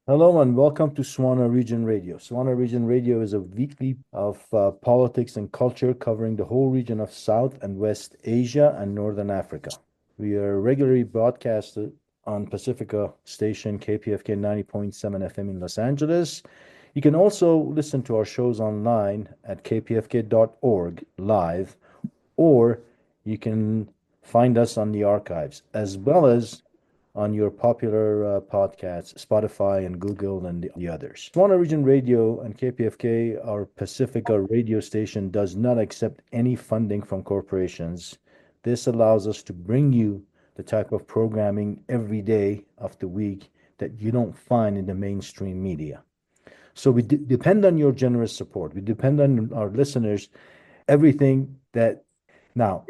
Hello and welcome to SWANA Region Radio. SWANA Region Radio is a weekly of politics and culture covering the whole region of South and West Asia and Northern Africa. We are regularly broadcasted on Pacifica station KPFK 90.7 FM in Los Angeles. You can also listen to our shows online at kpfk.org live, or you can find us on the archives, as well as on your popular podcasts, Spotify and Google and the others. Swana Region Radio and KPFK, our Pacifica radio station, does not accept any funding from corporations. This allows us to bring you the type of programming every day of the week that you don't find in the mainstream media. So we depend on your generous support. We depend on our listeners, everything that now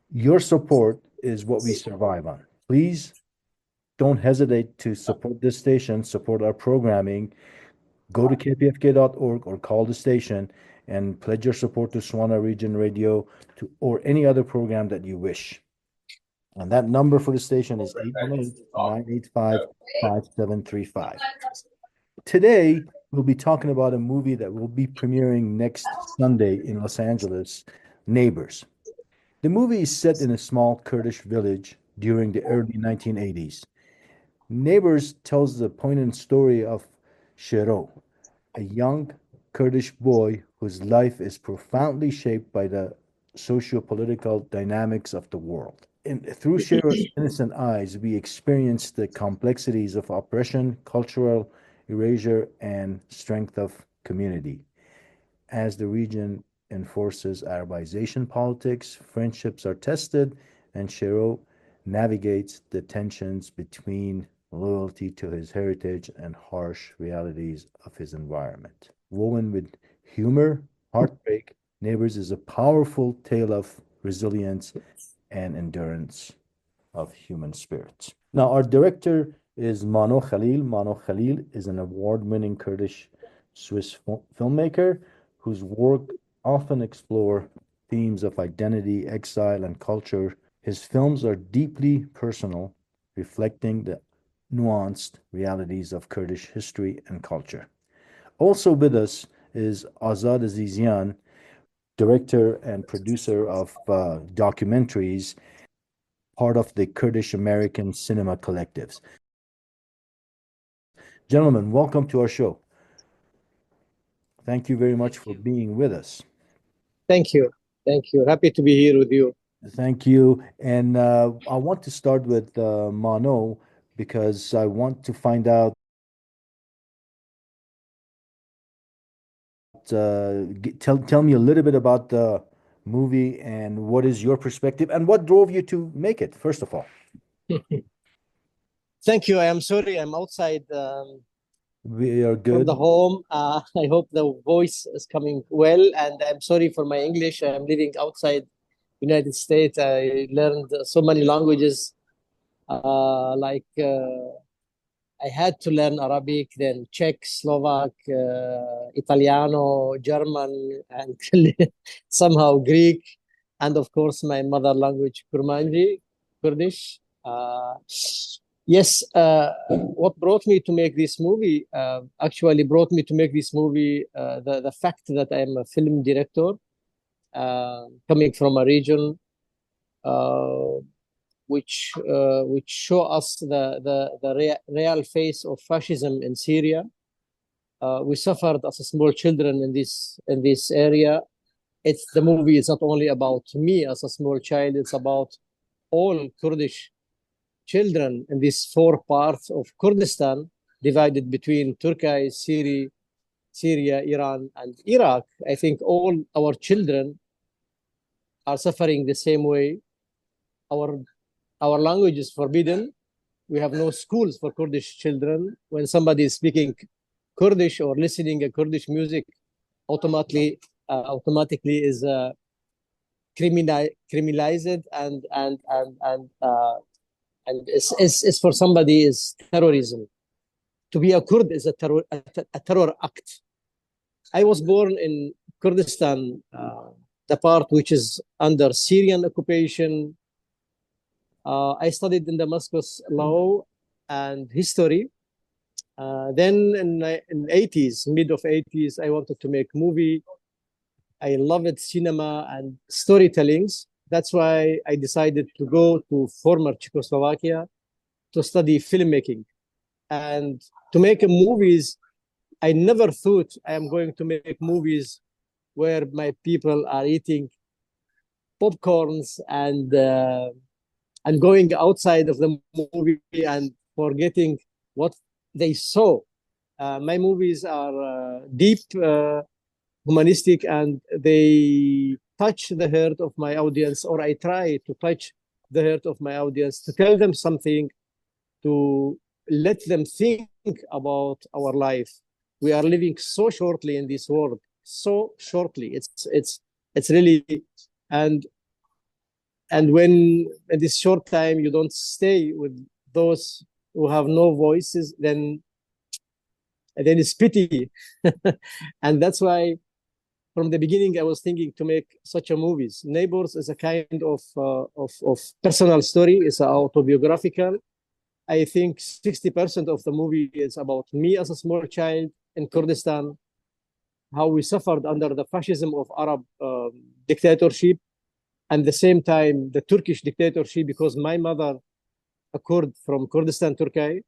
your support is what we survive on. Please don't hesitate to support this station, support our programming. Go to kpfk.org or call the station and pledge your support to Swana Region Radio or any other program that you wish. And that number for the station is 818-985-5735. Today, we'll be talking about a movie that will be premiering next Sunday in Los Angeles, Neighbors. The movie is set in a small Kurdish village during the early 1980s. Neighbors tells the poignant story of Shero, a young Kurdish boy whose life is profoundly shaped by the socio-political dynamics of the world. And through Shero's innocent eyes, we experience the complexities of oppression, cultural erasure, and strength of community. As the region enforces Arabization politics, friendships are tested, and Shero navigates the tensions between loyalty to his heritage and harsh realities of his environment. Woven with humor, heartbreak, Neighbors is a powerful tale of resilience and endurance of human spirits. Now, our director is Mano Khalil. Mano Khalil is an award-winning Kurdish Swiss filmmaker whose work often explore themes of identity, exile, and culture. His films are deeply personal, reflecting the nuanced realities of Kurdish history and culture. Also with us is Azad Azizian, director and producer of documentaries, part of the Kurdish American Cinema Collectives. Gentlemen, welcome to our show. Thank you very much for being with us. Thank you. Thank you. Happy to be here with you. Thank you. And I want to start with Mano because I want to find out, tell me a little bit about the movie and what is your perspective and what drove you to make it, first of all. Thank you. I am sorry. I'm outside We are from good. the home. I hope the voice is coming well. And I'm sorry for my English. I'm living outside United States. I learned so many languages. I had to learn Arabic, then Czech, Slovak, Italiano, German, and somehow Greek, and of course my mother language, Kurdish. Yes, what brought me to make this movie, actually brought me to make this movie, the fact that I am a film director, coming from a region which show us the real face of fascism in Syria. We suffered as small children in this area. The movie is not only about me as a small child, it's about all Kurdish children in these four parts of Kurdistan, divided between Turkey, Syria, Iran, and Iraq. I think all our children are suffering the same way. Our language is forbidden. We have no schools for Kurdish children. When somebody is speaking Kurdish or listening to Kurdish music, automatically is criminalized and is for somebody is terrorism. To be a Kurd is a terror act. I was born in Kurdistan, the part which is under Syrian occupation. I studied in Damascus law and history. Then in 80s, mid of 80s, I wanted to make movie. I loved cinema and storytellings. That's why I decided to go to former Czechoslovakia to study filmmaking. And to make movies, I never thought I am going to make movies where my people are eating popcorns and going outside of the movie and forgetting what they saw. My movies are deep, humanistic, and they touch the heart of my audience, or I try to touch the heart of my audience to tell them something, to let them think about our life. We are living so shortly in this world, so shortly. It's really, and when in this short time you don't stay with those who have no voices, then it's pity. And that's why from the beginning I was thinking to make such a movies. Neighbors is a kind of personal story. It's autobiographical. I think 60% of the movie is about me as a small child in Kurdistan, how we suffered under the fascism of Arab dictatorship, and the same time the Turkish dictatorship, because my mother, a Kurd from Kurdistan, Turkey.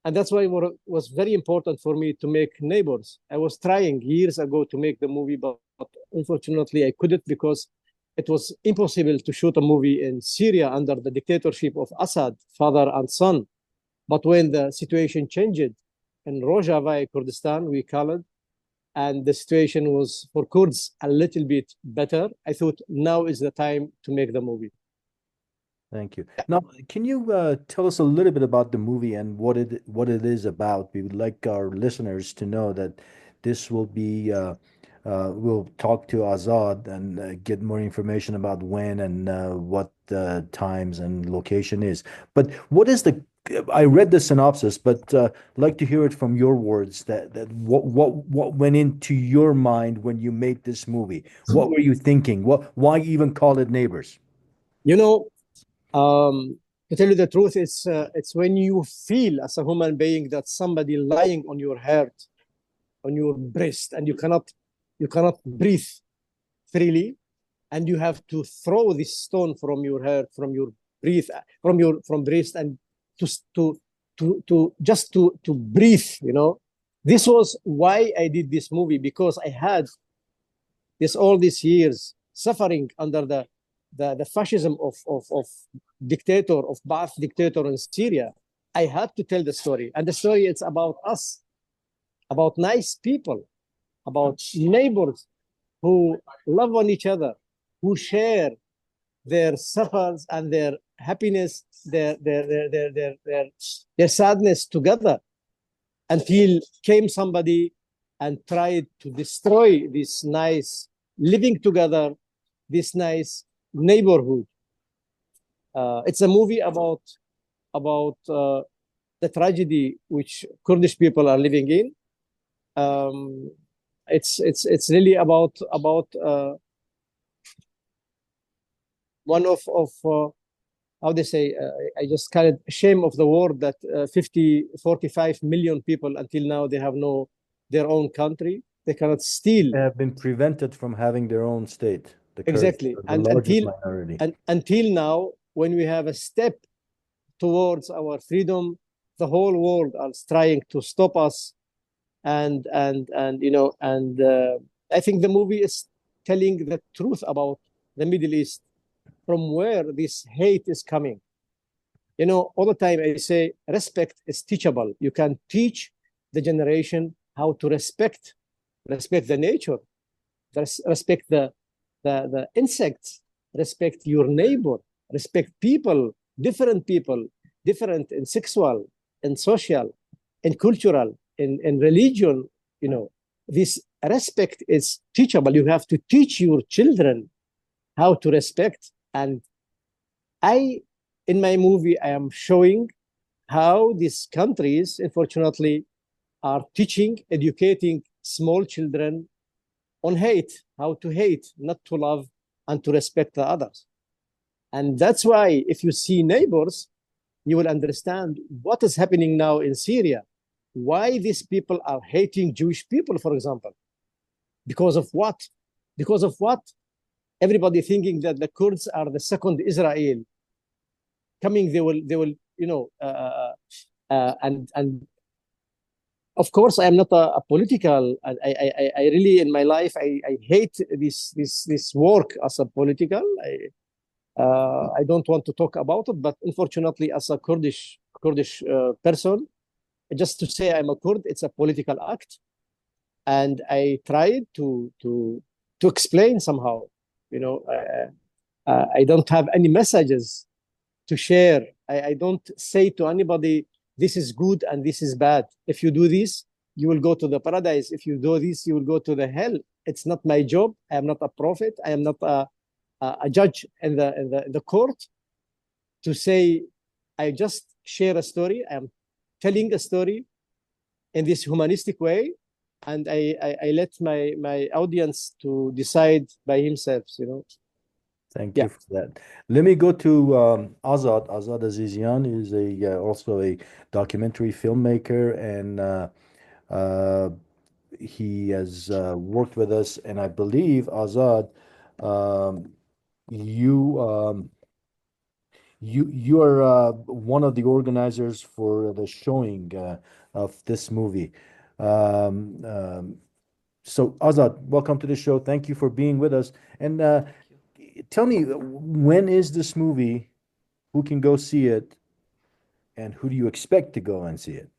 And that's why it was very important for me to make Neighbors. I was trying years ago to make the movie, but unfortunately I couldn't, because it was impossible to shoot a movie in Syria under the dictatorship of Azad, father and son. But when the situation changed in Rojava, Kurdistan, we call it, and the situation was for Kurds a little bit better, I thought now is the time to make the movie. Thank you. Now, can you tell us a little bit about the movie and what it is about? We would like our listeners to know that this will be we'll talk to Azad and get more information about when and what times and location is. But what is the I read the synopsis, but I'd like to hear it from your words. That what went into your mind when you made this movie? What were you thinking? Why even call it Neighbors? You know, to tell you the truth, it's when you feel as a human being that somebody lying on your heart, on your breast, and you cannot breathe freely, and you have to throw this stone from your heart, from your breath, from breast, and to breathe. This was why I did this movie, because I had all these years suffering under the fascism of dictator, of Ba'ath dictator in Syria. I had to tell the story, and the story is about us, about nice people, about neighbors who love one each other, who share their suffers and their happiness, their sadness together, until came somebody and tried to destroy this nice living together, this nice neighborhood. It's a movie about the tragedy which Kurdish people are living in. It's really about one of how they say, I just call it shame of the world, that 45 million people until now, they have no their own country. They cannot steal. They have been prevented from having their own state. The Kurds Exactly. are the And largest minority. until now, when we have a step towards our freedom, the whole world is trying to stop us. And I think the movie is telling the truth about the Middle East, from where this hate is coming. All the time I say respect is teachable. You can teach the generation how to respect the nature, respect the insects, respect your neighbor, respect people, different in sexual, in social, in cultural, in religion. This respect is teachable. You have to teach your children how to respect. And in my movie, I am showing how these countries, unfortunately, are teaching, educating small children on hate, how to hate, not to love, and to respect the others. And that's why if you see Neighbors, you will understand what is happening now in Syria. why these people are hating Jewish people, for example. Because of what? Because of what? Everybody thinking that the Kurds are the second Israel. Coming, they will, and of course, I am not a political. I really in my life I hate this work as a political. I don't want to talk about it, but unfortunately, as a Kurdish person, just to say I'm a Kurd, it's a political act, and I tried to explain somehow. I don't have any messages to share. I don't say to anybody, this is good and this is bad. If you do this, you will go to the paradise. If you do this, you will go to the hell. It's not my job. I am not a prophet. I am not a judge in the court to say, I just share a story. I am telling a story in this humanistic way, and I let my audience to decide by himself. Thank Yeah. you for that. Let me go to Azad. Azad Azizian is also a documentary filmmaker, and uh, he has worked with us. And I believe Azad, um, you you are one of the organizers for the showing of this movie. Um, um, so Azad, welcome to the show. Thank you for being with us. And Thank you. tell me, when is this movie? Who can go see it? And who do you expect to go and see it?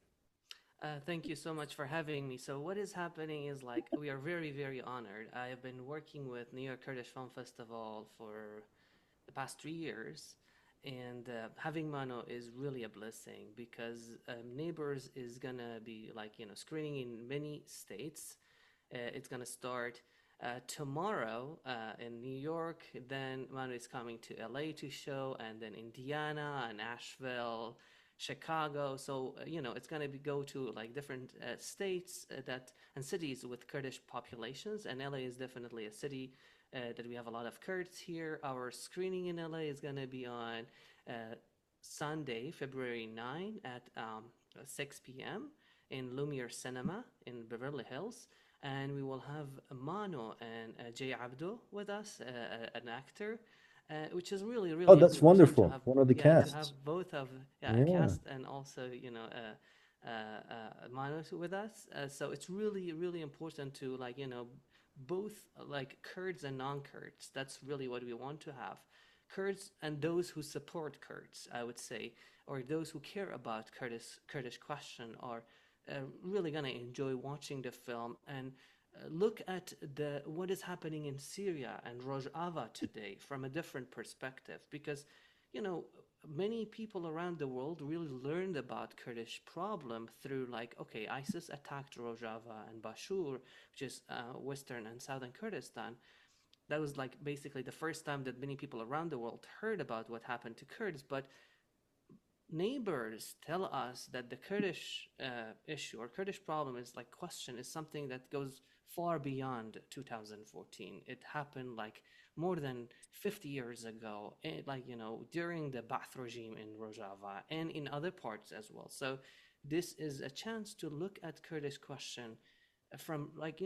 Thank you so much for having me. So what is happening is like we are very, very honored. I have been working with New York Kurdish Film Festival for the past 3 years, and having Mano is really a blessing because Neighbors is gonna be like screening in many states. It's gonna start tomorrow in New York. Then Mano is coming to LA to show, and then Indiana and Nashville, Chicago. So it's gonna go to like different states that and cities with Kurdish populations. And LA is definitely a city that we have a lot of Kurds here. Our screening in LA is gonna be on Sunday, February 9 at 6 p.m. in Lumiere Cinema in Beverly Hills. And we will have Mano and Jay Abdo with us, an actor, which is really, Oh, really that's important to wonderful. have, One of the yeah, to have casts. both of, yeah, a Yeah, cast and also, Mano with us. So it's really, really important to both like Kurds and non-Kurds. That's really what we want to have. Kurds and those who support Kurds, I would say, or those who care about Kurdish question are really gonna enjoy watching the film and look at the what is happening in Syria and Rojava today from a different perspective because you know many people around the world really learned about Kurdish problem through like okay ISIS attacked Rojava and Bashur, which is western and southern Kurdistan. That was like basically the first time that many people around the world heard about what happened to Kurds. But Neighbors tell us that the Kurdish issue or Kurdish problem is like question is something that goes far beyond 2014. It happened like more than 50 years ago, during the Ba'ath regime in Rojava and in other parts as well. So this is a chance to look at Kurdish question from like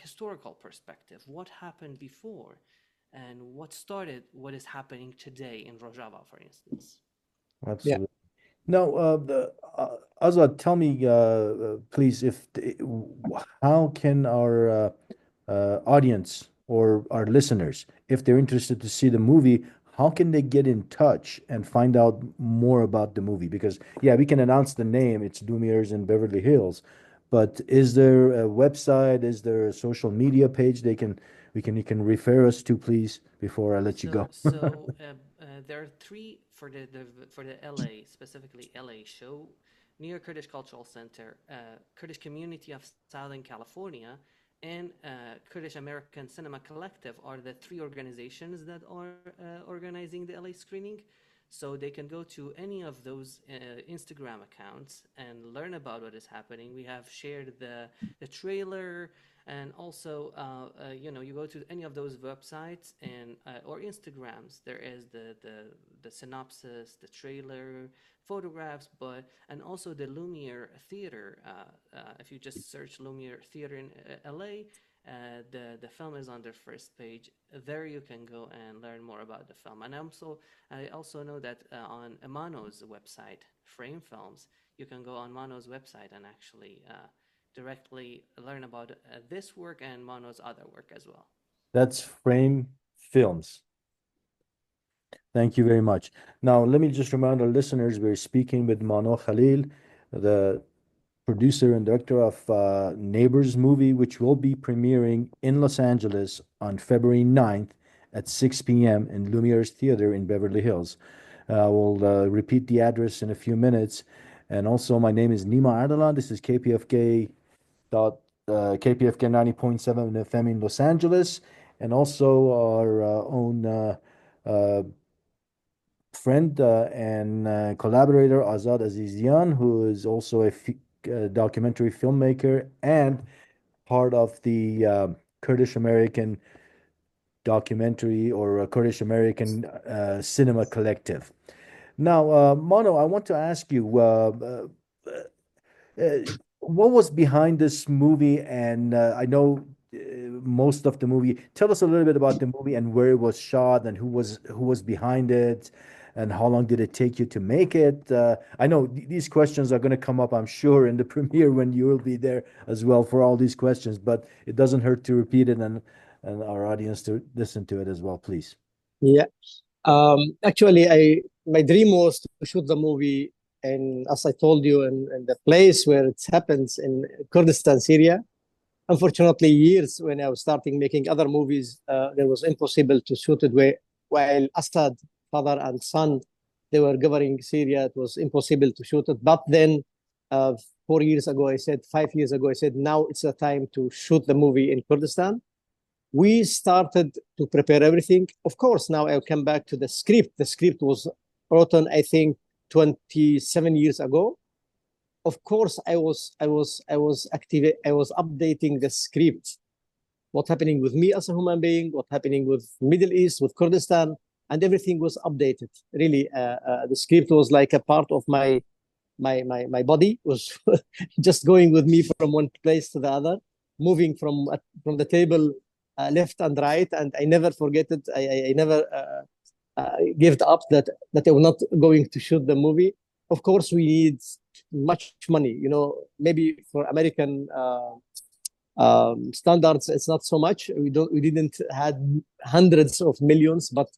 historical perspective. What happened before, and what started what is happening today in Rojava, for instance. Yeah. absolutely. Now, Azad, tell me, please, how can our audience or our listeners, if they're interested to see the movie, how can they get in touch and find out more about the movie? Because, yeah, we can announce the name, it's Lumiere's in Beverly Hills, but is there a website? Is there a social media page you can refer us to, please, before I let you So, go? so there are three for the LA specifically LA show, New York Kurdish Cultural Center, Kurdish Community of Southern California, and Kurdish American Cinema Collective are the three organizations that are organizing the LA screening. So they can go to any of those Instagram accounts and learn about what is happening. We have shared the trailer, and also you go to any of those websites and or Instagrams. There is the synopsis, the trailer, photographs, and also the Lumiere Theater. If you just search Lumiere Theater in LA, the film is on their first page. There you can go and learn more about the film. And I also know that on Mano's website, Frame Films, you can go on Mano's website and actually directly learn about this work and Mano's other work as well. That's Frame Films. Thank you very much. Now, let me just remind our listeners, we're speaking with Mano Khalil, the producer and director of Neighbors movie, which will be premiering in Los Angeles on February 9th at 6 p.m. in Lumiere's Theater in Beverly Hills. We'll repeat the address in a few minutes. And also, my name is Nyma Ardalan. This is KPFK 90.7 FM in Los Angeles, and also our own friend and collaborator Azad Azizian, who is also a documentary filmmaker and part of the Kurdish American documentary or Kurdish American cinema collective. Now, Mano, I want to ask you, what was behind this movie? And I know most of the movie. Tell us a little bit about the movie and where it was shot and who was behind it, and how long did it take you to make it? I know these questions are going to come up, I'm sure, in the premiere when you will be there as well for all these questions. But it doesn't hurt to repeat it and our audience to listen to it as well, please. Yeah. Actually, my dream was to shoot the movie, and as I told you, in the place where it happens in Kurdistan, Syria. Unfortunately, years when I was starting making other movies, it was impossible to shoot it while Assad, father and son, they were governing Syria. It was impossible to shoot it. But then 5 years ago, I said, now it's the time to shoot the movie in Kurdistan. We started to prepare everything. Of course, now I'll come back to the script. The script was written, I think, 27 years ago. Of course, I was updating the script. What's happening with me as a human being? What's happening with Middle East, with Kurdistan, and everything was updated. Really, the script was like a part of my body. Was just going with me from one place to the other, moving from the table left and right, and I never forget it. I never gave up that I was not going to shoot the movie. Of course, we need much money. Maybe for American standards, it's not so much. We didn't had hundreds of millions, but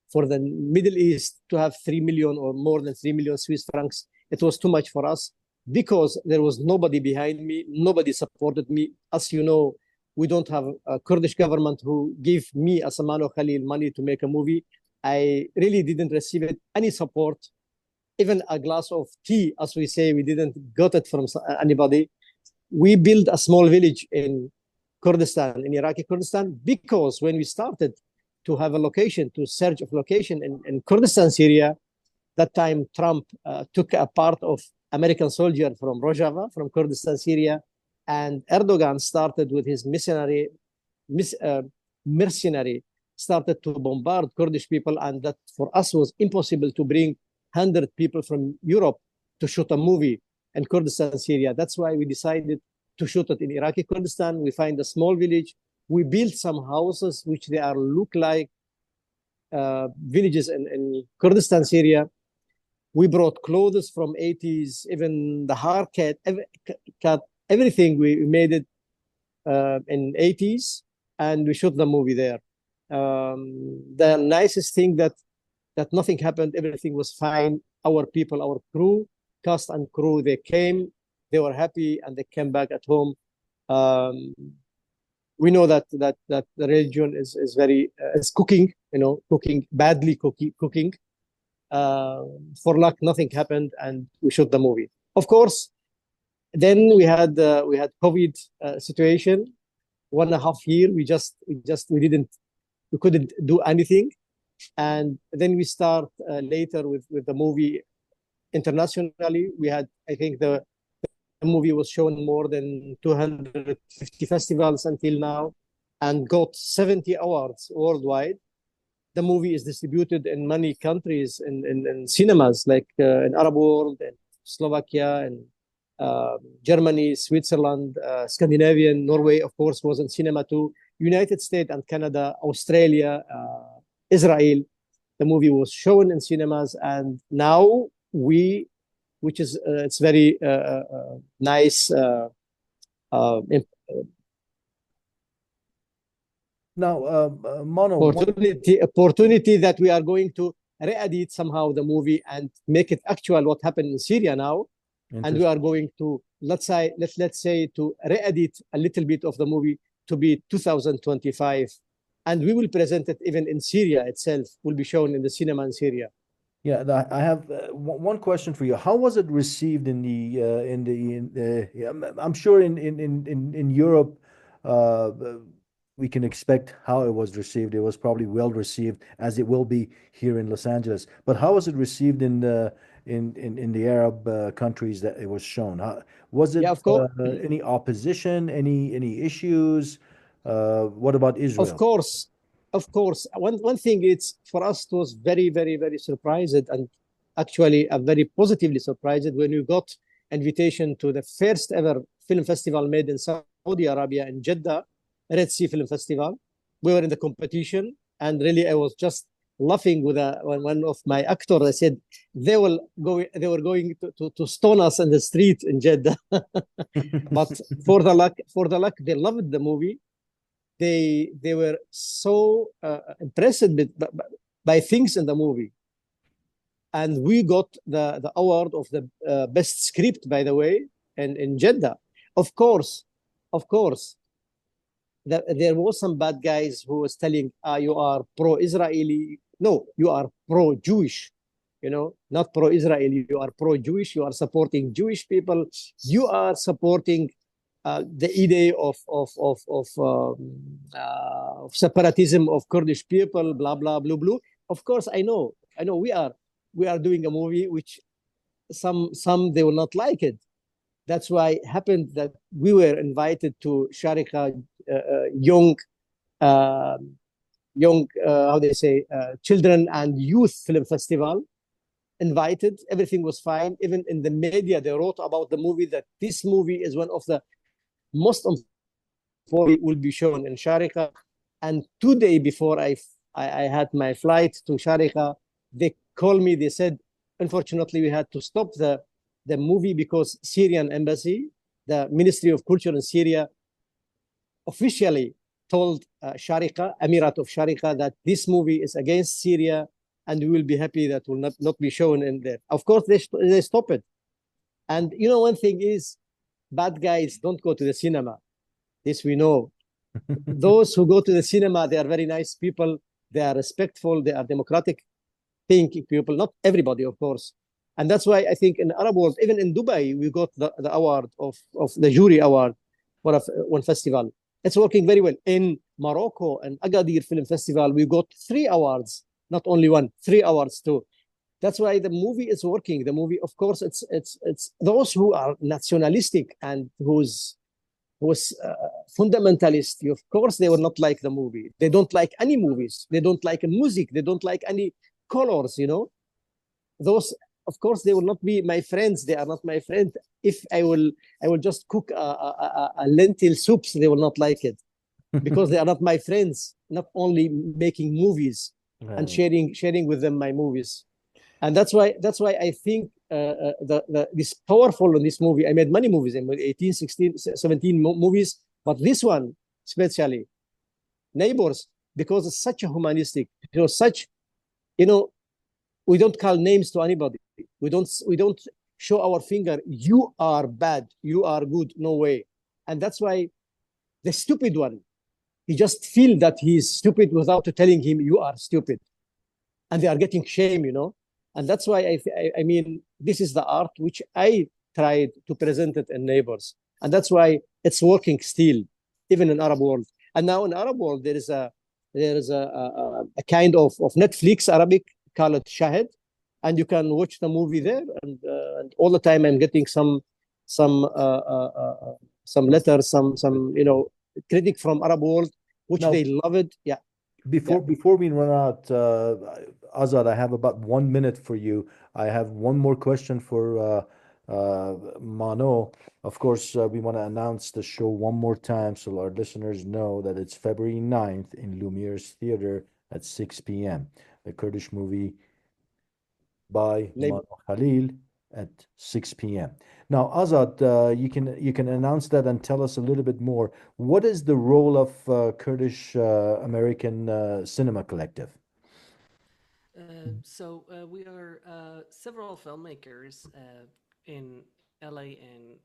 for the Middle East to have 3 million or more than 3 million Swiss francs, it was too much for us because there was nobody behind me. Nobody supported me. As you know, we don't have a Kurdish government who gave me as a Mano Khalil money to make a movie. I really didn't receive any support. Even a glass of tea, as we say, we didn't got it from anybody. We built a small village in Kurdistan, in Iraqi Kurdistan, because when we started to have a location, to search of location in Kurdistan, Syria, that time Trump took a part of American soldier from Rojava, from Kurdistan, Syria, and Erdogan started with his mercenary, started to bombard Kurdish people, and that for us was impossible to bring 100 people from Europe to shoot a movie in Kurdistan, Syria. That's why we decided to shoot it in Iraqi Kurdistan. We find a small village. We built some houses which they are look like villages in Kurdistan, Syria. We brought clothes from 80s, even the haircut, everything we made it in 80s, and we shot the movie there. The nicest thing that nothing happened, everything was fine. Our people, our crew, cast and crew, they came, they were happy, and they came back at home. We know that the religion is very is cooking, badly cooking. For luck, nothing happened, and we shot the movie. Of course, then we had COVID situation. 1.5 years, we couldn't do anything. And then we start later with the movie internationally. We had, I think the movie was shown more than 250 festivals until now and got 70 awards worldwide. The movie is distributed in many countries in cinemas, like in Arab world, and Slovakia, and Germany, Switzerland, Scandinavian, Norway, of course, was in cinema too. United States and Canada, Australia, Israel. The movie was shown in cinemas, and now which is it's very nice. Now, Mano, opportunity that we are going to re-edit somehow the movie and make it actual what happened in Syria now, and we are going to let's say to re-edit a little bit of the movie to be 2025, and we will present it even in Syria itself. Will be shown in the cinema in Syria. Yeah, I have one question for you. How was it received in I'm sure in Europe, we can expect how it was received. It was probably well received, as it will be here in Los Angeles. But how was it received in the Arab countries that it was shown? Was it of course. Any opposition, any issues? What about Israel? Of course. One thing, it's for us, it was very, very, very surprised, and actually very positively surprised when we got invitation to the first ever film festival made in Saudi Arabia in Jeddah, Red Sea Film Festival. We were in the competition, and really I was just laughing with one of my actors. I said they were going to stone us in the street in Jeddah. But for the luck, they loved the movie. They were so impressed by things in the movie, and we got the award of the best script, by the way, in Jeddah. Of course, there was some bad guys who was telling, you are pro-Israeli. No, you are pro-Jewish. Not pro-Israeli. You are pro-Jewish. You are supporting Jewish people. You are supporting the idea of separatism of Kurdish people, blah blah blah blah. Of course, I know. We are doing a movie which some they will not like it. That's why it happened that we were invited to Sharika young how they say children and youth film festival. Invited, everything was fine. Even in the media, they wrote about the movie that this movie is one of the most important will be shown in Sharika. And 2 days before I had my flight to Sharika, they called me. They said, unfortunately, we had to stop the movie because Syrian embassy, the Ministry of Culture in Syria, officially told Sharika, Emirate of Sharika, that this movie is against Syria, and we will be happy that will not be shown in there. Of course, they stop it. And one thing is, bad guys don't go to the cinema. This we know. Those who go to the cinema, they are very nice people. They are respectful. They are democratic thinking people. Not everybody, of course. And that's why I think in the Arab world, even in Dubai, we got the award of the jury award for one festival. It's working very well. In Morocco and Agadir Film Festival, we got 3 awards, not only 1, 3 awards too. That's why the movie is working. The movie, of course, it's those who are nationalistic and who's fundamentalist. Of course, they will not like the movie. They don't like any movies. They don't like music. They don't like any colors. Those, of course, they will not be my friends. They are not my friend. If I will just cook a lentil soups, they will not like it because they are not my friends. Not only making movies and sharing with them my movies. And that's why I think this powerful in this movie. I made many movies. I made 18, 16, 17 movies, but this one especially, Neighbors, because it's such a humanistic, we don't call names to anybody. We don't show our finger. You are bad. You are good. No way. And that's why the stupid one, he just feel that he's stupid without telling him you are stupid, and they are getting shame. And that's why I mean, this is the art which I tried to present it in Neighbors. And that's why it's working still, even in Arab world. And now in Arab world, there is a there is a kind of Netflix Arabic called Shahid, and you can watch the movie there. And all the time I'm getting some letters, some critic from Arab world, which Now, they love it. Yeah. before we run out, Azad, I have about 1 minute for you. I have one more question for Mano. Of course, we want to announce the show one more time so our listeners know that it's February 9th in Lumiere's Theater at 6 p.m. The Kurdish movie by Mano Khalil at 6 p.m. Now, Azad, you can announce that and tell us a little bit more. What is the role of Kurdish American Cinema Collective? So we are several filmmakers in LA and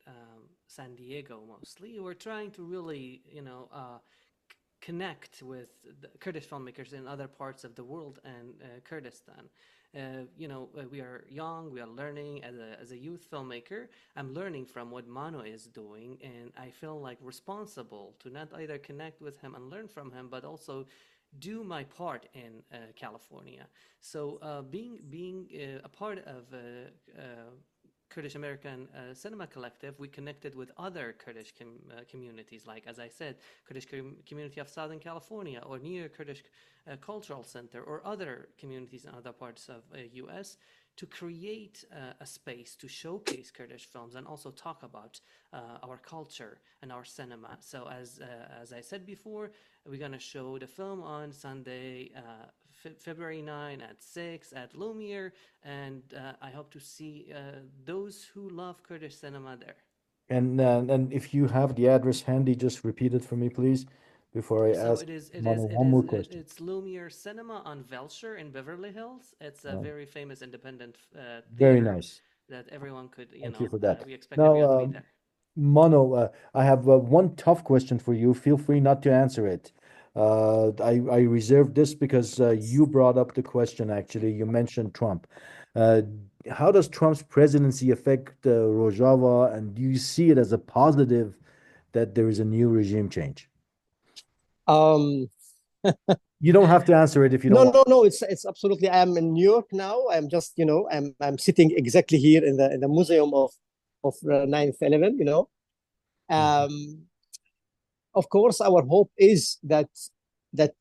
San Diego mostly. We're trying to really, connect with the Kurdish filmmakers in other parts of the world and Kurdistan. We are young, we are learning as a youth filmmaker. I'm learning from what Mano is doing, and I feel like responsible to not either connect with him and learn from him, but also do my part in California. So being a part of Kurdish American Cinema Collective, we connected with other Kurdish communities, like, as I said, Kurdish community of Southern California, or New Kurdish Cultural Center, or other communities in other parts of U.S., to create a space to showcase Kurdish films and also talk about our culture and our cinema. So as I said before, we're going to show the film on Sunday, February 9 at 6 at Lumiere, and I hope to see those who love Kurdish cinema there. And if you have the address handy, just repeat it for me, please, before I ask Mano one more question. It's Lumiere Cinema on Velshire in Beverly Hills. It's a very famous independent Very theater nice. that everyone could, Thank you for that. we expect everyone to be Now, there. Mano, I have one tough question for you. Feel free not to answer it. I reserved this because you brought up the question, actually. You mentioned Trump. How does Trump's presidency affect Rojava, and do you see it as a positive that there is a new regime change? You don't have to answer it if you don't want. No. It's absolutely. I am in New York now. I'm just, I'm sitting exactly here in the museum of 9/11. Of course, our hope is that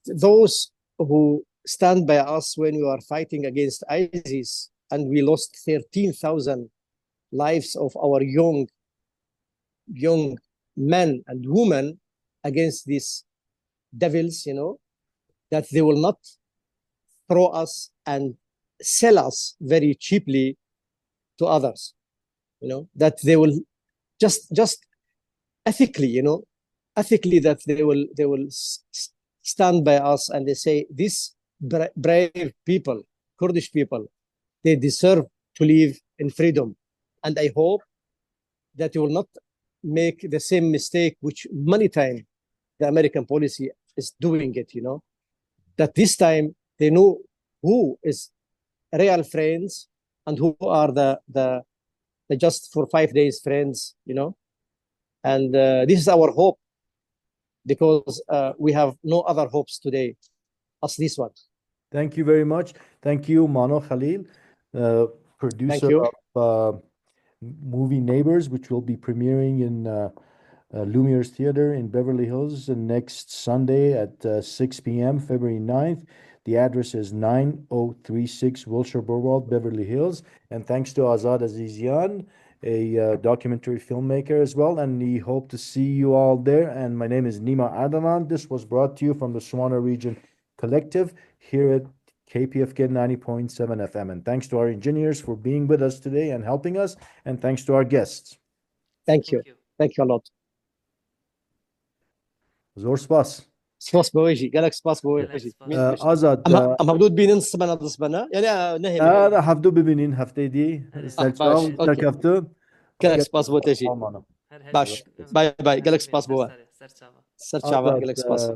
those who stand by us when we are fighting against ISIS, and we lost 13,000 lives of our young men and women against these devils, that they will not throw us and sell us very cheaply to others, that they will just ethically, that they will stand by us, and they say, these brave people, Kurdish people, they deserve to live in freedom. And I hope that you will not make the same mistake which many times the American policy is doing it, that this time they know who is real friends and who are the just for 5 days friends, and this is our hope, because we have no other hopes today as this one. Thank you very much. Thank you, Mano Khalil, producer of movie Neighbors, which will be premiering in Lumiere's Theater in Beverly Hills next Sunday at 6 p.m., February 9th. The address is 9036 Wilshire Boulevard, Beverly Hills. And thanks to Azad Azizian, a documentary filmmaker as well. And we hope to see you all there. And my name is Nyma Ardalan. This was brought to you from the SWANA Region Collective here at KPFK 90.7 FM. And thanks to our engineers for being with us today and helping us. And thanks to our guests. Thank you. Thank you a lot. زور سپاس. سپاس بوجهي قالك سپاس بوجهي. آزاد. أما حدود بينن سبنا ضسبنا يعني نهي. أنا حفظو ببينين هفته دي. سلام تكفتون. قالك سپاس بوجهي. باش باي قالك سپاس بوا. سرچاوا قالك سپاس.